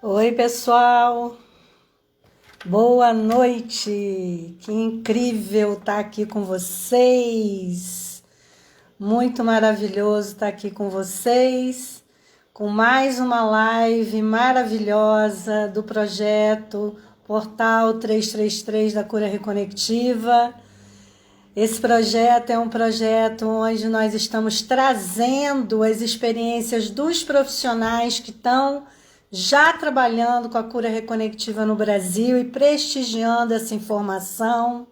Oi, pessoal. Boa noite. Que incrível estar aqui com vocês. Muito maravilhoso estar aqui com vocês, com mais uma live maravilhosa do projeto Portal 333 da Cura Reconectiva. Esse projeto é um projeto onde nós estamos trazendo as experiências dos profissionais que estão já trabalhando com a cura reconectiva no Brasil e prestigiando essa informação.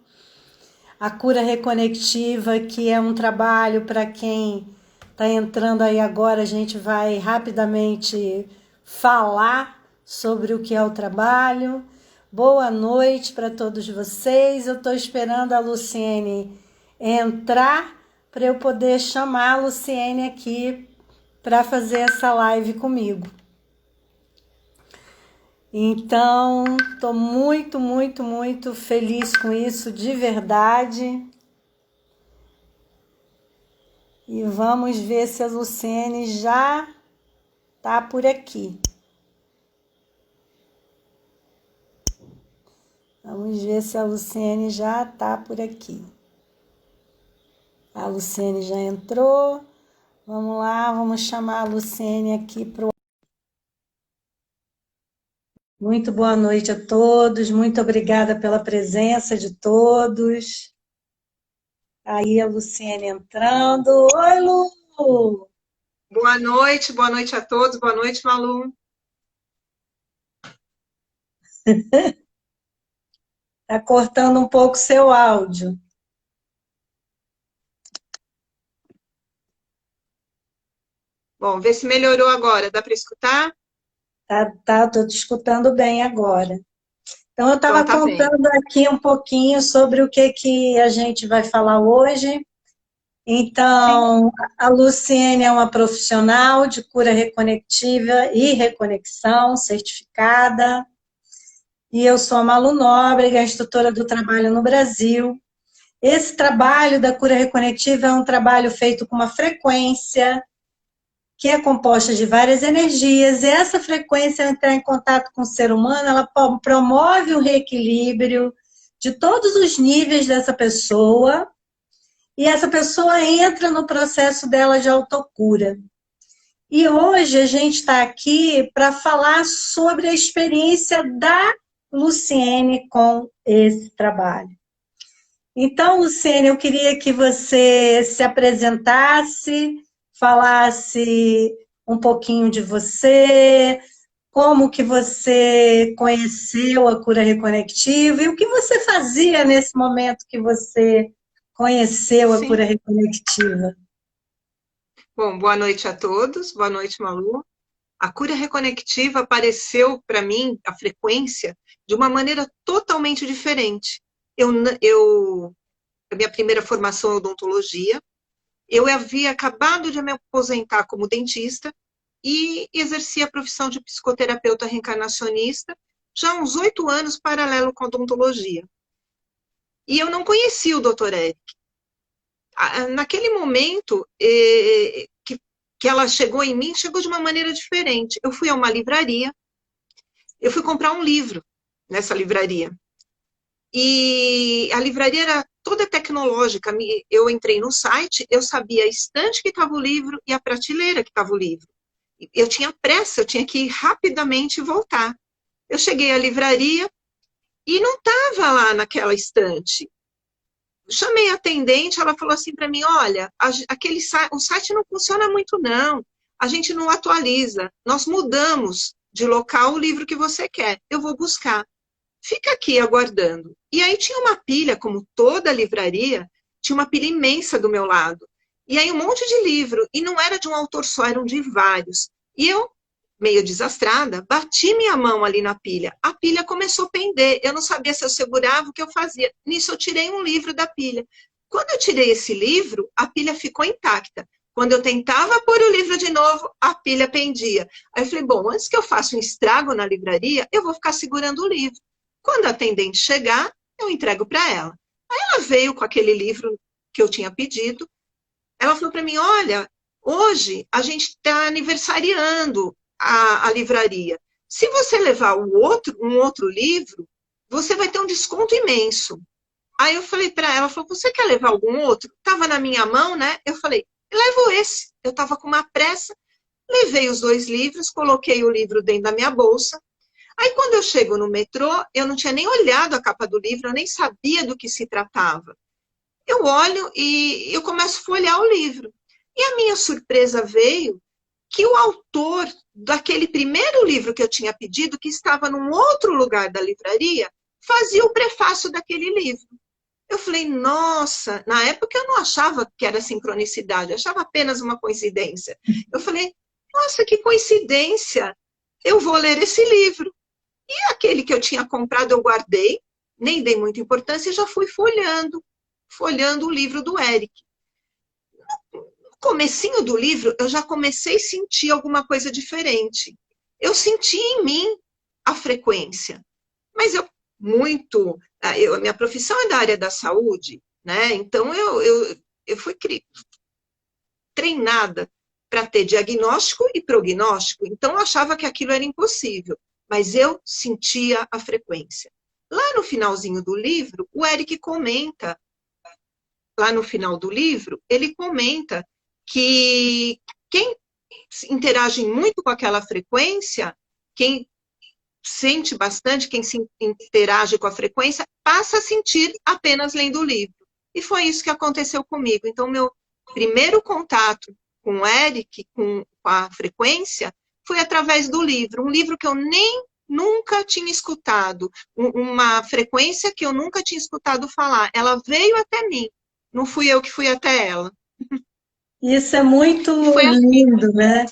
A cura reconectiva, que é um trabalho para quem está entrando aí agora, a gente vai rapidamente falar sobre o que é o trabalho. Boa noite para todos vocês. Eu estou esperando a Luciene entrar para eu poder chamar a Luciene aqui para fazer essa live comigo. Então, estou muito, muito, muito feliz com isso, de verdade. E vamos ver se a Luciene já está por aqui. Vamos ver se a Luciene já está por aqui. A Luciene já entrou. Vamos lá, vamos chamar a Luciene aqui para o... Muito boa noite a todos, muito obrigada pela presença de todos. Aí a Luciene entrando. Oi, Lu! Boa noite a todos, boa noite, Malu. Está cortando um pouco seu áudio. Bom, vê se melhorou agora, dá para escutar? Estou te escutando bem agora. Então, eu Então estava tá bem. contando aqui um pouquinho sobre o que a gente vai falar hoje. Sim. Então, a Luciene é uma profissional de cura reconectiva e reconexão, certificada. E eu sou a Malu Nóbrega, instrutora do trabalho no Brasil. Esse trabalho da cura reconectiva é um trabalho feito com uma frequência que é composta de várias energias, e essa frequência, ao entrar em contato com o ser humano, ela promove o reequilíbrio de todos os níveis dessa pessoa, e essa pessoa entra no processo dela de autocura. E hoje a gente está aqui para falar sobre a experiência da Luciene com esse trabalho. Então, Luciene, eu queria que você se apresentasse, falasse um pouquinho de você, como que você conheceu a cura reconectiva e o que você fazia nesse momento que você conheceu a Sim. cura reconectiva. Bom, boa noite a todos, boa noite, Malu. A cura reconectiva apareceu para mim, a frequência, de uma maneira totalmente diferente. A minha primeira formação é odontologia, eu havia acabado de me aposentar como dentista e exercia a profissão de psicoterapeuta reencarnacionista já há uns 8 anos, paralelo com a odontologia. E eu não conhecia o Dr. Eric. Naquele momento que ela chegou em mim, chegou de uma maneira diferente. Eu fui a uma livraria, eu fui comprar um livro nessa livraria. E a livraria era toda tecnológica. Eu entrei no site, eu sabia a estante que estava o livro e a prateleira que estava o livro. Eu tinha pressa, eu tinha que ir rapidamente voltar. Eu cheguei à livraria e não estava lá naquela estante. Chamei a atendente, ela falou assim para mim, olha, o site não funciona muito não, a gente não atualiza, nós mudamos de local o livro que você quer, eu vou buscar. Fica aqui aguardando. E aí tinha uma pilha, como toda livraria, tinha uma pilha imensa do meu lado. E aí um monte de livro, e não era de um autor só, eram de vários. E eu, meio desastrada, bati minha mão ali na pilha. A pilha começou a pender. Eu não sabia se eu segurava, o que eu fazia. Nisso eu tirei um livro da pilha. Quando eu tirei esse livro, a pilha ficou intacta. Quando eu tentava pôr o livro de novo, a pilha pendia. Aí eu falei, bom, antes que eu faça um estrago na livraria, eu vou ficar segurando o livro. Quando a atendente chegar, eu entrego para ela. Aí ela veio com aquele livro que eu tinha pedido. Ela falou para mim, olha, hoje a gente está aniversariando a livraria. Se você levar um outro livro, você vai ter um desconto imenso. Aí eu falei para ela, falou, você quer levar algum outro? Tava na minha mão, né? Eu falei, levo esse. Eu tava com uma pressa, levei os 2 livros, coloquei o livro dentro da minha bolsa. Aí quando eu chego no metrô, eu não tinha nem olhado a capa do livro, eu nem sabia do que se tratava. Eu olho e eu começo a folhear o livro. E a minha surpresa veio que o autor daquele primeiro livro que eu tinha pedido, que estava num outro lugar da livraria, fazia o prefácio daquele livro. Eu falei, nossa, na época eu não achava que era sincronicidade, eu achava apenas uma coincidência. Eu falei, nossa, que coincidência, eu vou ler esse livro. E aquele que eu tinha comprado eu guardei, nem dei muita importância e já fui folhando o livro do Eric. No comecinho do livro, eu já comecei a sentir alguma coisa diferente. Eu senti em mim a frequência. Mas minha profissão é da área da saúde, né? Então eu fui treinada para ter diagnóstico e prognóstico, então eu achava que aquilo era impossível, mas eu sentia a frequência. Lá no finalzinho do livro, o Eric comenta, lá no final do livro, ele comenta que quem interage muito com aquela frequência, quem sente bastante, quem se interage com a frequência, passa a sentir apenas lendo o livro. E foi isso que aconteceu comigo. Então, meu primeiro contato com o Eric, com a frequência, foi através do livro. Um livro que eu nunca tinha escutado, uma frequência que eu nunca tinha escutado falar. Ela veio até mim, não fui eu que fui até ela. Isso é muito E foi assim. lindo, né?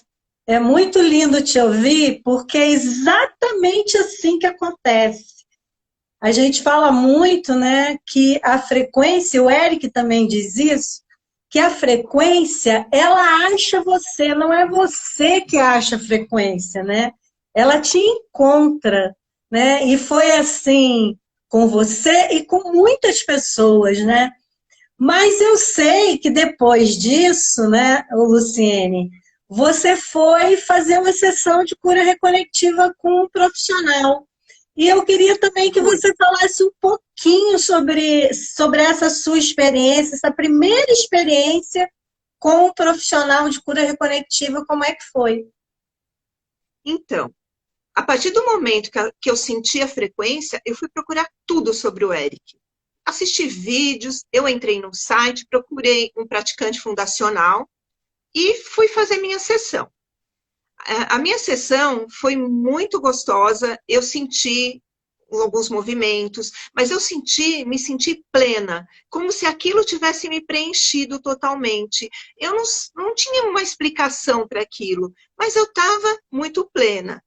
É muito lindo te ouvir, porque é exatamente assim que acontece. A gente fala muito, né, que a frequência, o Eric também diz isso, que a frequência, ela acha você, não é você que acha a frequência, né? Ela te encontra, né? E foi assim com você e com muitas pessoas, né? Mas eu sei que depois disso, né, Luciene, você foi fazer uma sessão de cura reconectiva com um profissional. E eu queria também que você falasse um pouquinho sobre essa sua experiência, essa primeira experiência com um profissional de cura reconectiva, como é que foi? Então, a partir do momento que eu senti a frequência, eu fui procurar tudo sobre o Eric. Assisti vídeos, eu entrei no site, procurei um praticante fundacional e fui fazer minha sessão. A minha sessão foi muito gostosa, eu senti alguns movimentos, mas eu me senti plena, como se aquilo tivesse me preenchido totalmente. Eu não tinha uma explicação para aquilo, mas eu estava muito plena.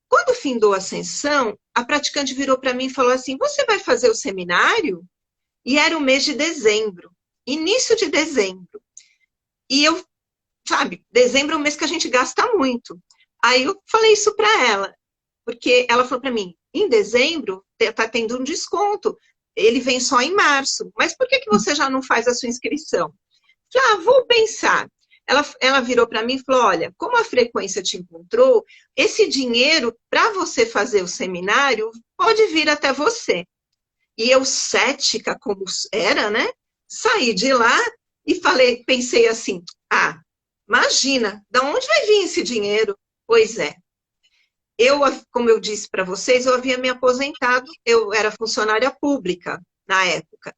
Quando findou a sessão, a praticante virou para mim e falou assim, você vai fazer o seminário? E era o mês de dezembro, início de dezembro. E eu, sabe, dezembro é um mês que a gente gasta muito. Aí eu falei isso para ela, porque ela falou para mim, em dezembro está tendo um desconto, ele vem só em março, mas por que você já não faz a sua inscrição? Eu falei, vou pensar. Ela virou para mim e falou, olha, como a frequência te encontrou, esse dinheiro para você fazer o seminário pode vir até você. E eu, cética como era, né? Saí de lá e pensei assim, imagina, da onde vai vir esse dinheiro? Pois é. Como eu disse para vocês, eu havia me aposentado, eu era funcionária pública na época.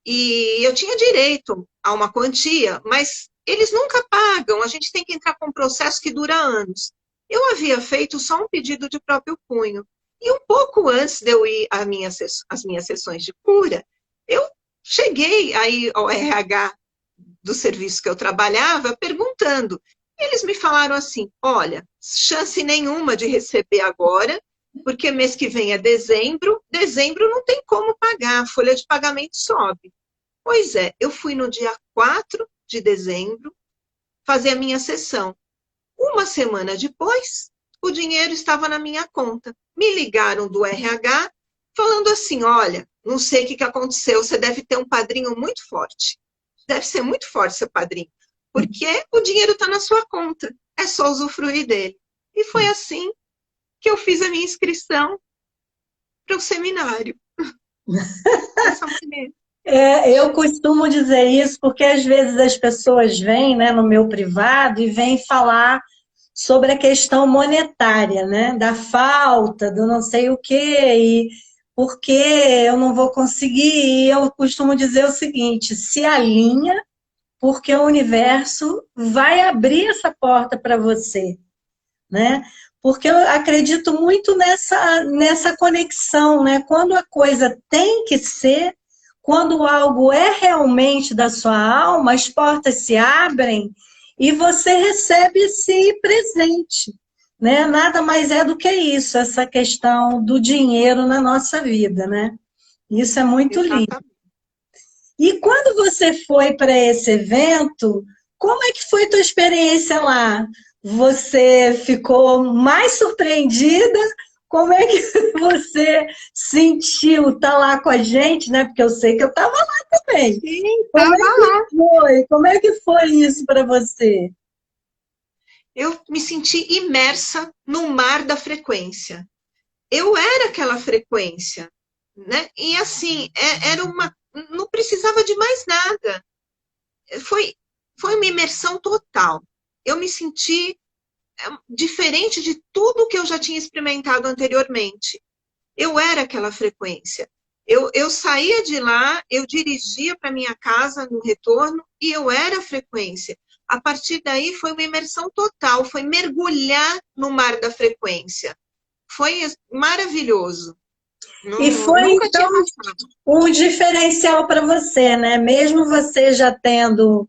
E eu tinha direito a uma quantia, mas eles nunca pagam, a gente tem que entrar com um processo que dura anos. Eu havia feito só um pedido de próprio punho. E um pouco antes de eu ir às minhas sessões de cura, eu cheguei aí ao RH do serviço que eu trabalhava perguntando. Eles me falaram assim, olha, chance nenhuma de receber agora, porque mês que vem é dezembro não tem como pagar, a folha de pagamento sobe. Pois é, eu fui no dia 4 de dezembro fazer a minha sessão. Uma semana depois, o dinheiro estava na minha conta. Me ligaram do RH falando assim, olha, não sei o que aconteceu, você deve ter um padrinho muito forte. Deve ser muito forte seu padrinho, porque o dinheiro está na sua conta, é só usufruir dele. E foi assim que eu fiz a minha inscrição para o seminário. Dessa maneira. Eu costumo dizer isso porque às vezes as pessoas vêm, né, no meu privado e vêm falar sobre a questão monetária, né, da falta, do não sei o quê, e porque eu não vou conseguir. E eu costumo dizer o seguinte: se alinha, porque o universo vai abrir essa porta para você, né? Porque eu acredito muito nessa conexão, né? Quando a coisa tem que ser, quando algo é realmente da sua alma, as portas se abrem e você recebe esse presente, né? Nada mais é do que isso, essa questão do dinheiro na nossa vida, né? Isso é muito lindo. Exatamente. E quando você foi para esse evento, como é que foi a tua experiência lá? Você ficou mais surpreendida? Como é que você sentiu estar lá com a gente, né? Porque eu sei que eu estava lá também. Sim, Como estava é lá. que foi? Como é que foi isso para você? Eu me senti imersa no mar da frequência. Eu era aquela frequência, né? E assim, era uma, não precisava de mais nada. Foi, foi uma imersão total. Eu me senti diferente de tudo que eu já tinha experimentado anteriormente. Eu era aquela frequência. Eu saía de lá, eu dirigia para minha casa no retorno e eu era a frequência. A partir daí foi uma imersão total, foi mergulhar no mar da frequência. Foi maravilhoso. E foi, Nunca tinha então, passado. um diferencial para você, né? Mesmo você já tendo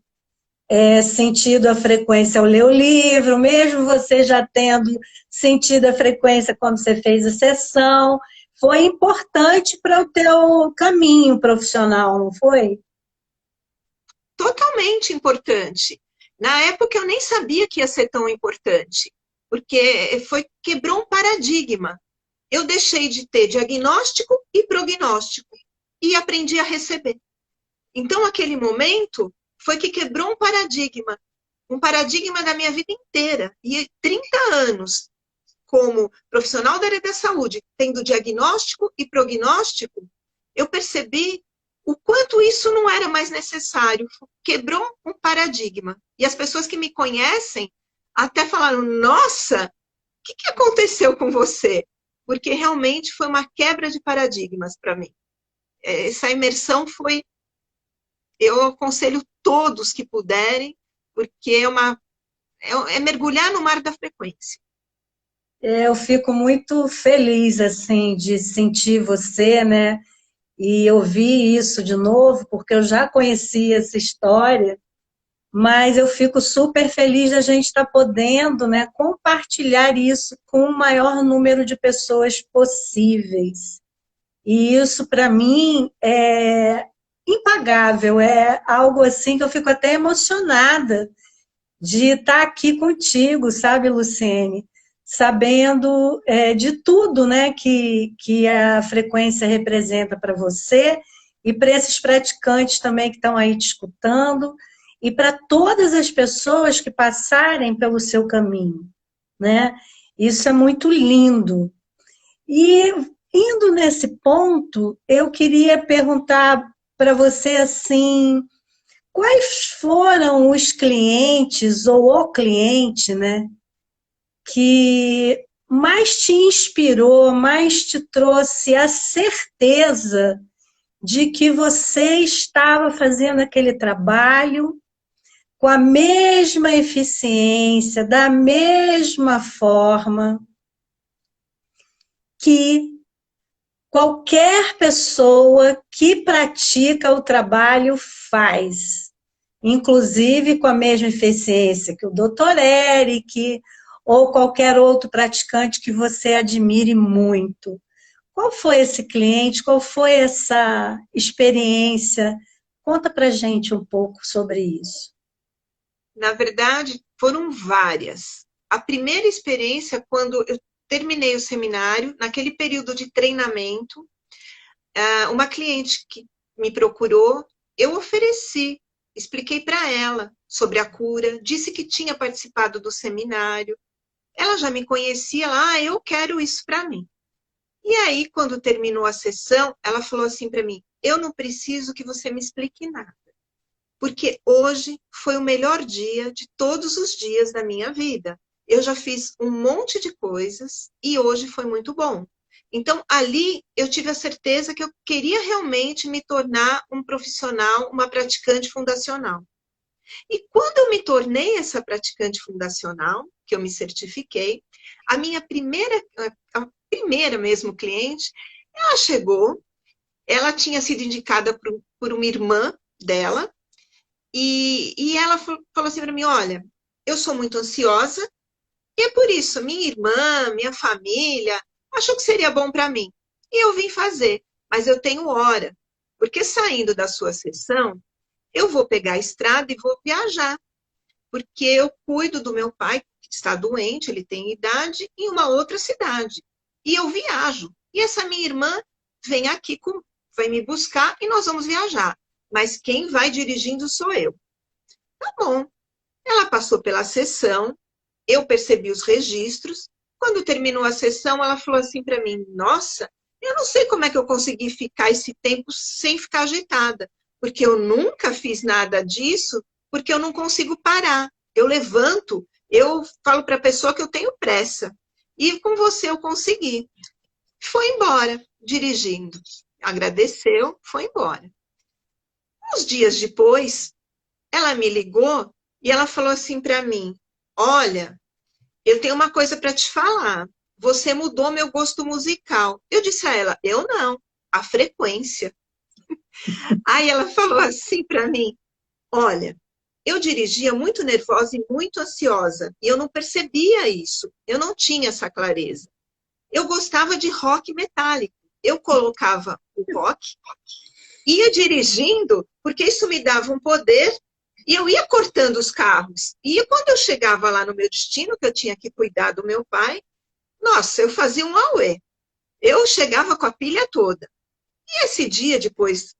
sentido a frequência ao ler o livro, mesmo você já tendo sentido a frequência quando você fez a sessão, foi importante para o teu caminho profissional, não foi? Totalmente importante. Na época eu nem sabia que ia ser tão importante, porque quebrou um paradigma. Eu deixei de ter diagnóstico e prognóstico e aprendi a receber. Então, aquele momento foi que quebrou um paradigma da minha vida inteira. E 30 anos como profissional da área da saúde, tendo diagnóstico e prognóstico, eu percebi o quanto isso não era mais necessário. Quebrou um paradigma. E as pessoas que me conhecem até falaram: nossa, o que aconteceu com você? Porque realmente foi uma quebra de paradigmas para mim. Essa imersão foi. Eu aconselho todos que puderem, porque é mergulhar no mar da frequência. Eu fico muito feliz, assim, de sentir você, né? E ouvir isso de novo, porque eu já conhecia essa história, mas eu fico super feliz da gente estar podendo, né, compartilhar isso com o maior número de pessoas possíveis. E isso, para mim, é impagável, é algo assim que eu fico até emocionada de estar aqui contigo, sabe, Luciene? Sabendo de tudo, né, que a frequência representa para você e para esses praticantes também que estão aí te escutando e para todas as pessoas que passarem pelo seu caminho, né? Isso é muito lindo. E indo nesse ponto, eu queria perguntar para você assim, quais foram os clientes ou o cliente, né, que mais te inspirou, mais te trouxe a certeza de que você estava fazendo aquele trabalho com a mesma eficiência, da mesma forma que qualquer pessoa que pratica o trabalho faz, inclusive com a mesma eficiência que o Dr. Eric ou qualquer outro praticante que você admire muito. Qual foi esse cliente? Qual foi essa experiência? Conta pra gente um pouco sobre isso. Na verdade, foram várias. A primeira experiência, quando eu terminei o seminário, naquele período de treinamento, uma cliente que me procurou, eu ofereci, expliquei para ela sobre a cura, disse que tinha participado do seminário, ela já me conhecia, eu quero isso para mim. E aí, quando terminou a sessão, ela falou assim para mim, eu não preciso que você me explique nada, porque hoje foi o melhor dia de todos os dias da minha vida. Eu já fiz um monte de coisas e hoje foi muito bom. Então, ali eu tive a certeza que eu queria realmente me tornar um profissional, uma praticante fundacional. E quando eu me tornei essa praticante fundacional, que eu me certifiquei, a minha a primeira mesmo cliente, ela chegou, ela tinha sido indicada por uma irmã dela, e ela falou assim para mim, olha, eu sou muito ansiosa, e é por isso, minha irmã, minha família, achou que seria bom para mim. E eu vim fazer, mas eu tenho hora, porque saindo da sua sessão, eu vou pegar a estrada e vou viajar, porque eu cuido do meu pai, que está doente, ele tem idade, em uma outra cidade. E eu viajo. E essa minha irmã vem aqui, vai me buscar e nós vamos viajar. Mas quem vai dirigindo sou eu. Tá bom. Ela passou pela sessão, eu percebi os registros. Quando terminou a sessão, ela falou assim para mim, nossa, eu não sei como é que eu consegui ficar esse tempo sem ficar agitada, porque eu nunca fiz nada disso, porque eu não consigo parar. Eu levanto, eu falo para a pessoa que eu tenho pressa. E com você eu consegui. Foi embora, dirigindo. Agradeceu, foi embora. Uns dias depois, ela me ligou e ela falou assim para mim, olha, eu tenho uma coisa para te falar. Você mudou meu gosto musical. Eu disse a ela, eu não, a frequência. Aí ela falou assim para mim, olha, eu dirigia muito nervosa e muito ansiosa, e eu não percebia isso, eu não tinha essa clareza. Eu gostava de rock metálico. Eu colocava o rock, ia dirigindo, porque isso me dava um poder, e eu ia cortando os carros. E quando eu chegava lá no meu destino, que eu tinha que cuidar do meu pai, nossa, eu fazia um auê. Eu chegava com a pilha toda. E esse dia, depois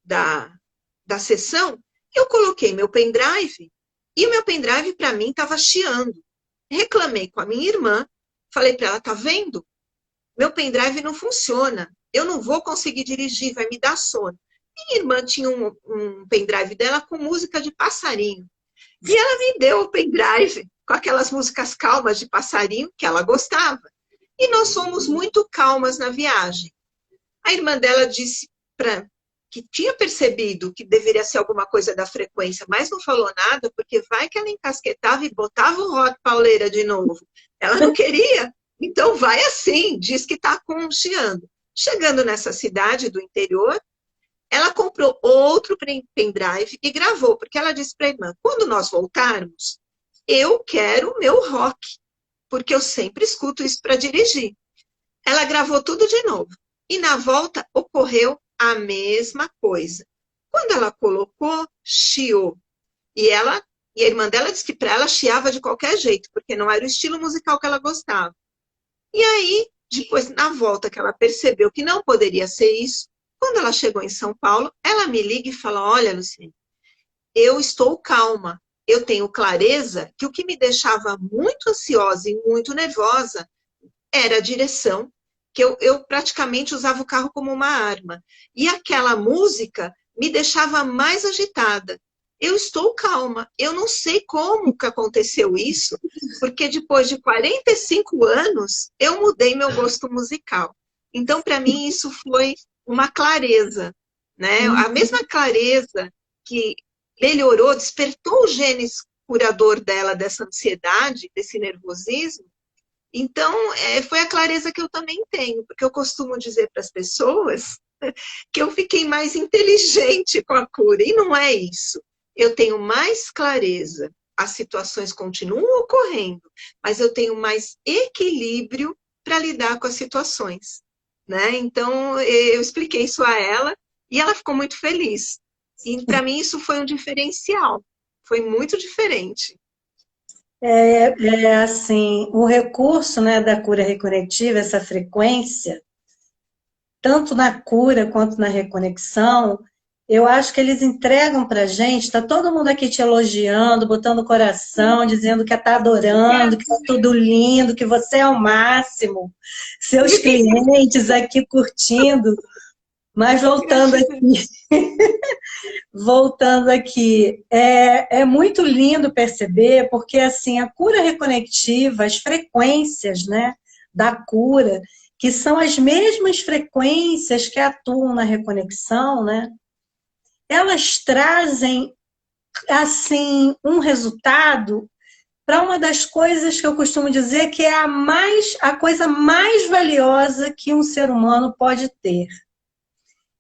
da sessão, eu coloquei meu pendrive, e o meu pendrive, para mim, estava chiando. Reclamei com a minha irmã, falei para ela, tá vendo? Meu pendrive não funciona, eu não vou conseguir dirigir, vai me dar sono. Minha irmã tinha um pendrive dela com música de passarinho. E ela me deu o pendrive com aquelas músicas calmas de passarinho que ela gostava. E nós fomos muito calmas na viagem. A irmã dela disse que tinha percebido que deveria ser alguma coisa da frequência, mas não falou nada, porque vai que ela encasquetava e botava o rock pauleira de novo. Ela não queria, então vai assim, diz que está chiando. Chegando nessa cidade do interior, ela comprou outro pendrive e gravou, porque ela disse para a irmã, quando nós voltarmos, eu quero o meu rock, porque eu sempre escuto isso para dirigir. Ela gravou tudo de novo. E na volta ocorreu a mesma coisa. Quando ela colocou, chiou. E a irmã dela disse que para ela chiava de qualquer jeito, porque não era o estilo musical que ela gostava. E aí, depois, na volta que ela percebeu que não poderia ser isso, quando ela chegou em São Paulo, ela me liga e fala, olha, Luciene, eu estou calma, eu tenho clareza que o que me deixava muito ansiosa e muito nervosa era a direção, que eu praticamente usava o carro como uma arma. E aquela música me deixava mais agitada. Eu estou calma, eu não sei como que aconteceu isso, porque depois de 45 anos, eu mudei meu gosto musical. Então, para mim, isso foi uma clareza, né? A mesma clareza que melhorou, despertou o genes curador dela dessa ansiedade, desse nervosismo. Então, foi a clareza que eu também tenho, porque eu costumo dizer para as pessoas que eu fiquei mais inteligente com a cura, e não é isso. Eu tenho mais clareza, as situações continuam ocorrendo, mas eu tenho mais equilíbrio para lidar com as situações, né? Então, eu expliquei isso a ela e ela ficou muito feliz. E para mim isso foi um diferencial, foi muito diferente. Assim, o recurso, né, da cura reconectiva, essa frequência, tanto na cura quanto na reconexão, Eu acho que eles entregam pra gente, tá todo mundo aqui te elogiando, botando coração, dizendo que tá adorando, que tá tudo lindo, que você é o máximo. Seus clientes aqui curtindo. Mas Gratidão. voltando aqui, é muito lindo perceber, porque assim, a cura reconectiva, as frequências, né, da cura, que são as mesmas frequências que atuam na reconexão, né, elas trazem assim um resultado para uma das coisas que eu costumo dizer que é a coisa mais valiosa que um ser humano pode ter.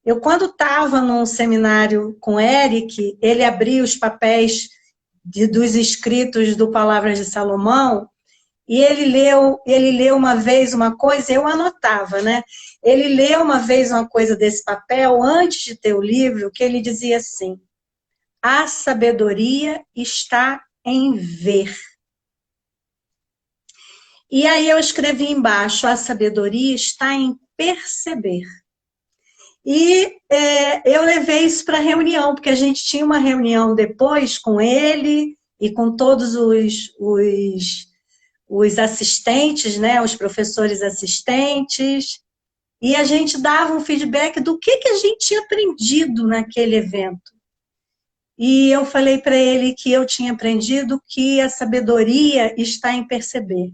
Eu, quando estava num seminário com o Eric, ele abria os papéis dos escritos do Palavras de Salomão, e ele leu uma vez uma coisa, eu anotava, né? Ele leu uma vez uma coisa desse papel, antes de ter o livro, que ele dizia assim: a sabedoria está em ver. E aí eu escrevi embaixo: a sabedoria está em perceber. E eu levei isso para a reunião, porque a gente tinha uma reunião depois com ele e com todos os assistentes, né, os professores assistentes, e a gente dava um feedback do que a gente tinha aprendido naquele evento. E eu falei para ele que eu tinha aprendido que a sabedoria está em perceber,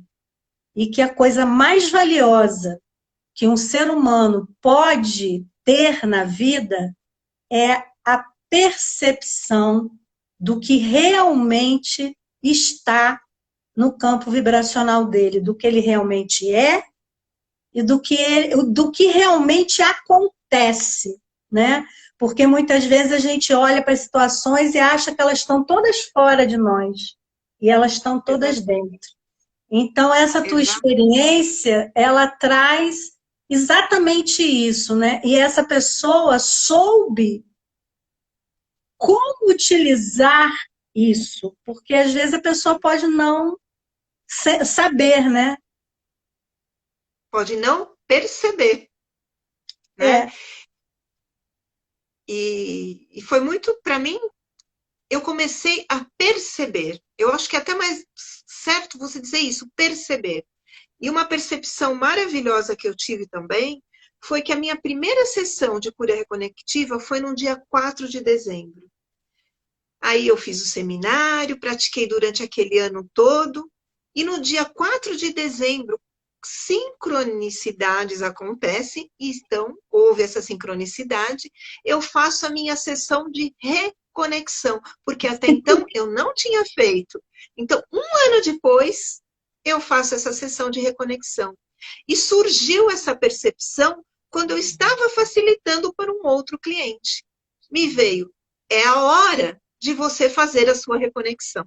e que a coisa mais valiosa que um ser humano pode ter na vida é a percepção do que realmente está no campo vibracional dele, do que ele realmente é e do que realmente acontece, né? Porque muitas vezes a gente olha para as situações e acha que elas estão todas fora de nós, e elas estão todas dentro. Então, essa tua Exatamente. experiência, ela traz exatamente isso, né? E essa pessoa soube como utilizar isso, porque às vezes a pessoa pode não saber, né? Pode não perceber, né? É, E foi muito, para mim, eu comecei a perceber. Eu acho que é até mais certo você dizer isso, perceber. E uma percepção maravilhosa que eu tive também foi que a minha primeira sessão de cura reconectiva foi no dia 4 de dezembro. Aí eu fiz o seminário, pratiquei durante aquele ano todo, e no dia 4 de dezembro, sincronicidades acontecem, e então houve essa sincronicidade, eu faço a minha sessão de reconexão, porque até então eu não tinha feito. Então, um ano depois, eu faço essa sessão de reconexão. E surgiu essa percepção quando eu estava facilitando para um outro cliente. Me veio, é a hora de você fazer a sua reconexão.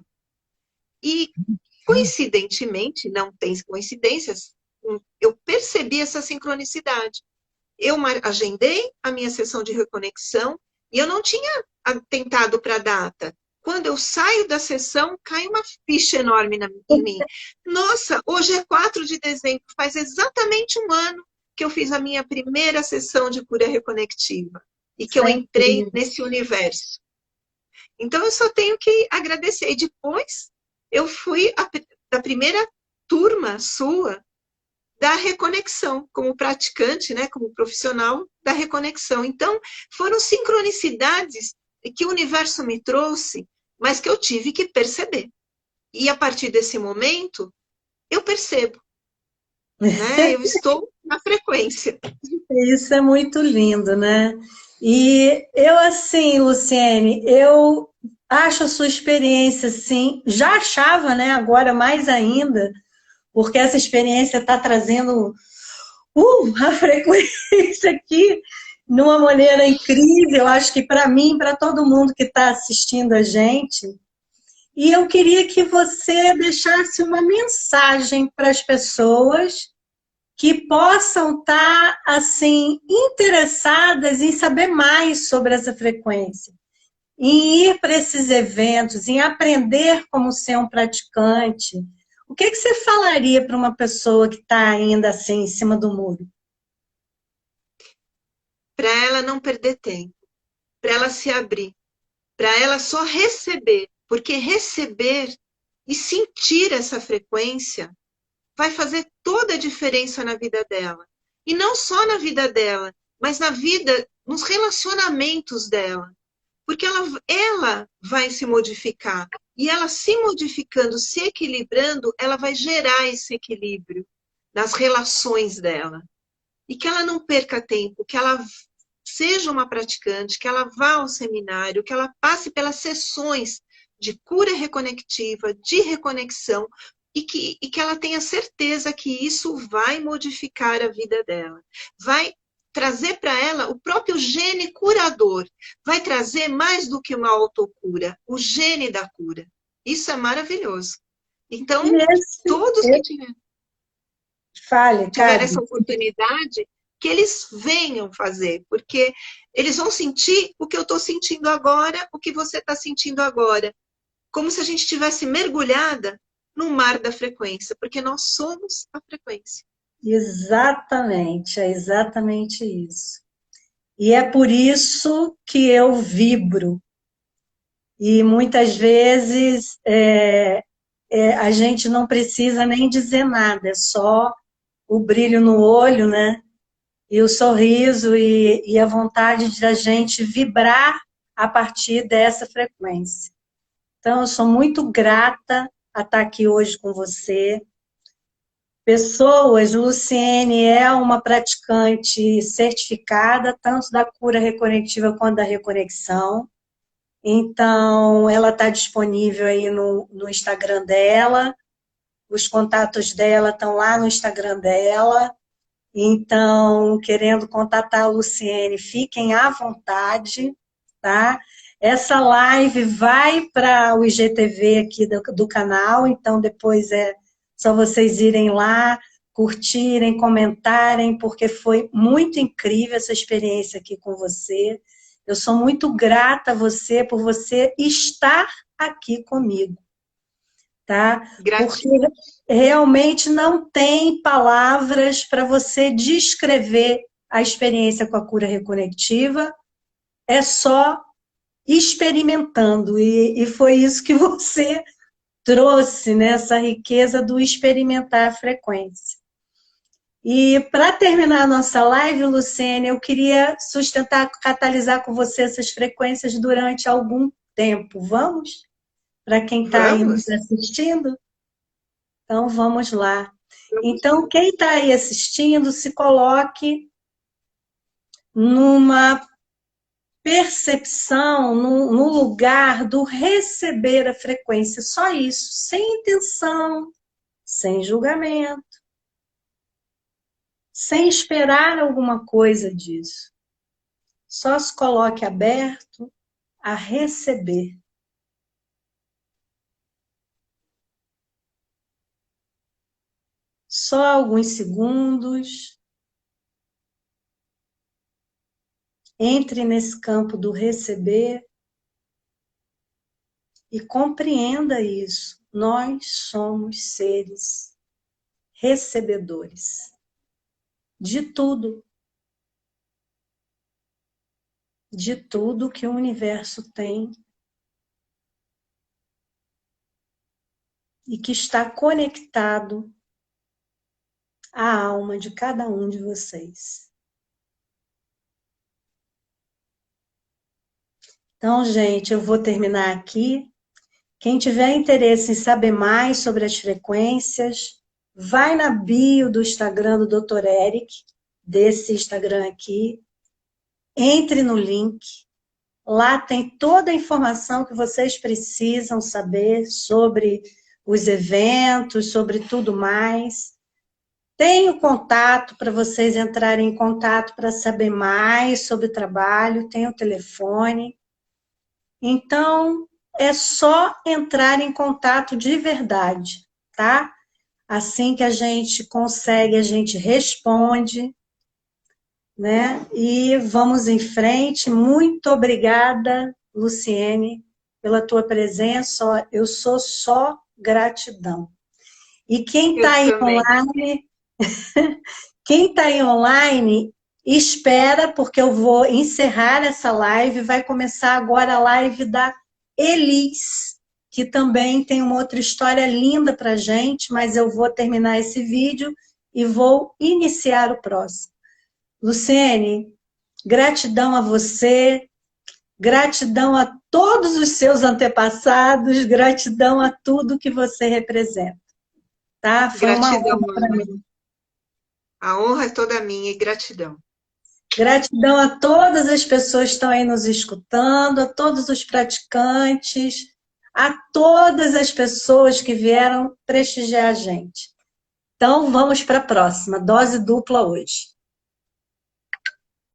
E, coincidentemente, não tem coincidências, eu percebi essa sincronicidade. Eu agendei a minha sessão de reconexão e eu não tinha atentado para a data. Quando eu saio da sessão, cai uma ficha enorme em mim. Nossa, hoje é 4 de dezembro, faz exatamente um ano que eu fiz a minha primeira sessão de cura reconectiva e que isso eu é entrei incrível. nesse universo. Então, eu só tenho que agradecer. E depois, eu fui da primeira turma sua da reconexão, como praticante, né, como profissional da reconexão. Então, foram sincronicidades que o universo me trouxe, mas que eu tive que perceber. E a partir desse momento, eu percebo, né? Eu estou na frequência. Isso é muito lindo, né? E eu, assim, Luciene, eu acho a sua experiência, assim, já achava, né? Agora mais ainda, porque essa experiência está trazendo a frequência aqui de uma maneira incrível, eu acho que para mim, para todo mundo que está assistindo a gente. E eu queria que você deixasse uma mensagem para as pessoas que possam estar assim interessadas em saber mais sobre essa frequência, em ir para esses eventos, em aprender como ser um praticante. O que você falaria para uma pessoa que está ainda assim em cima do muro? Para ela não perder tempo. para ela se abrir, para ela só receber, porque receber e sentir essa frequência vai fazer toda a diferença na vida dela. E não só na vida dela, mas na vida, nos relacionamentos dela. Porque ela vai se modificar. E ela se modificando, se equilibrando, ela vai gerar esse equilíbrio nas relações dela. E que ela não perca tempo, que ela seja uma praticante, que ela vá ao seminário, que ela passe pelas sessões de cura reconectiva, de reconexão, e que ela tenha certeza que isso vai modificar a vida dela. Vai trazer para ela o próprio gene curador. Vai trazer mais do que uma autocura, o gene da cura. Isso é maravilhoso. Então, todos que tiverem essa oportunidade, que eles venham fazer, porque eles vão sentir o que eu estou sentindo agora, o que você está sentindo agora. Como se a gente estivesse mergulhada no mar da frequência, porque nós somos a frequência. Exatamente, é exatamente isso. E é por isso que eu vibro. E muitas vezes a gente não precisa nem dizer nada, é só o brilho no olho, né? E o sorriso e a vontade de a gente vibrar a partir dessa frequência. Então, eu sou muito grata a estar aqui hoje com você. Pessoas, Luciene é uma praticante certificada, tanto da cura reconectiva quanto da reconexão. Então, ela está disponível aí no Instagram dela, os contatos dela estão lá no Instagram dela. Então, querendo contatar a Luciene, fiquem à vontade, tá? Essa live vai para o IGTV aqui do canal, então depois é só vocês irem lá, curtirem, comentarem, porque foi muito incrível essa experiência aqui com você. Eu sou muito grata a você por você estar aqui comigo, tá? Porque realmente não tem palavras para você descrever a experiência com a cura reconectiva, é só experimentando, e foi isso que você trouxe, né? Essa riqueza do experimentar a frequência. E para terminar a nossa live, Luciene, eu queria sustentar, catalisar com você essas frequências durante algum tempo. Vamos? Para quem está aí nos assistindo? Então, vamos lá. Então, quem está aí assistindo, se coloque numa percepção, no lugar do receber a frequência. Só isso, sem intenção, sem julgamento, sem esperar alguma coisa disso. Só se coloque aberto a receber. Só alguns segundos. Entre nesse campo do receber e compreenda isso. Nós somos seres recebedores de tudo. De tudo que o universo tem e que está conectado à alma de cada um de vocês. Então, gente, eu vou terminar aqui. Quem tiver interesse em saber mais sobre as frequências, vai na bio do Instagram do Dr. Eric, desse Instagram aqui, entre no link. Lá tem toda a informação que vocês precisam saber sobre os eventos, sobre tudo mais. Tem o contato para vocês entrarem em contato para saber mais sobre o trabalho, tem o telefone. Então, é só entrar em contato de verdade, tá? Assim que a gente consegue, a gente responde, né? E vamos em frente. Muito obrigada, Luciene, pela tua presença. Eu sou só gratidão. E quem está aí online, quem está aí online, Espera, porque eu vou encerrar essa live, vai começar agora a live da Elis, que também tem uma outra história linda para a gente, mas eu vou terminar esse vídeo e vou iniciar o próximo. Luciene, gratidão a você, gratidão a todos os seus antepassados, gratidão a tudo que você representa. Tá? Foi Gratidão, uma honra para mim. A honra é toda minha e gratidão. Gratidão a todas as pessoas que estão aí nos escutando, a todos os praticantes, a todas as pessoas que vieram prestigiar a gente. Então, vamos para a próxima, dose dupla hoje.